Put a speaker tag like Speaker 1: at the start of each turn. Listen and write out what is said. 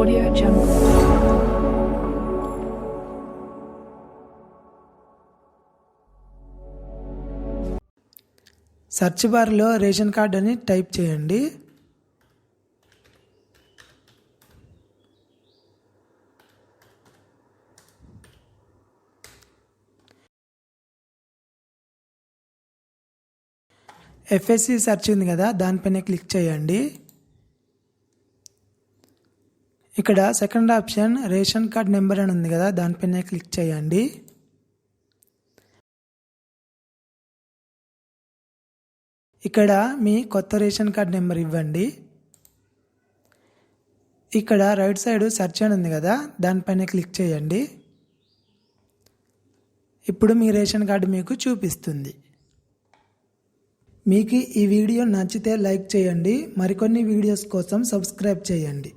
Speaker 1: Audio Jungle.
Speaker 2: Search బార్లో ration card అని type చేయండి. ఎఫ్ఎస్సి సెర్చ్ ఉంది కదా, దానిపైన క్లిక్ చేయండి. ఇక్కడ second option ration card number అని ఉంది కదా, దానిపైన క్లిక్ చేయండి. ఇక్కడ మీ కొత్త రేషన్ కార్డ్ నెంబర్ ఇవ్వండి. ఇక్కడ రైట్ సైడ్ సెర్చ్ అని ఉంది కదా, దానిపైన క్లిక్ చేయండి. ఇప్పుడు మీ రేషన్ కార్డు మీకు చూపిస్తుంది. మీకు ఈ వీడియో నచ్చితే లైక్ చేయండి. మరికొన్ని వీడియోస్ కోసం సబ్స్క్రైబ్ చేయండి.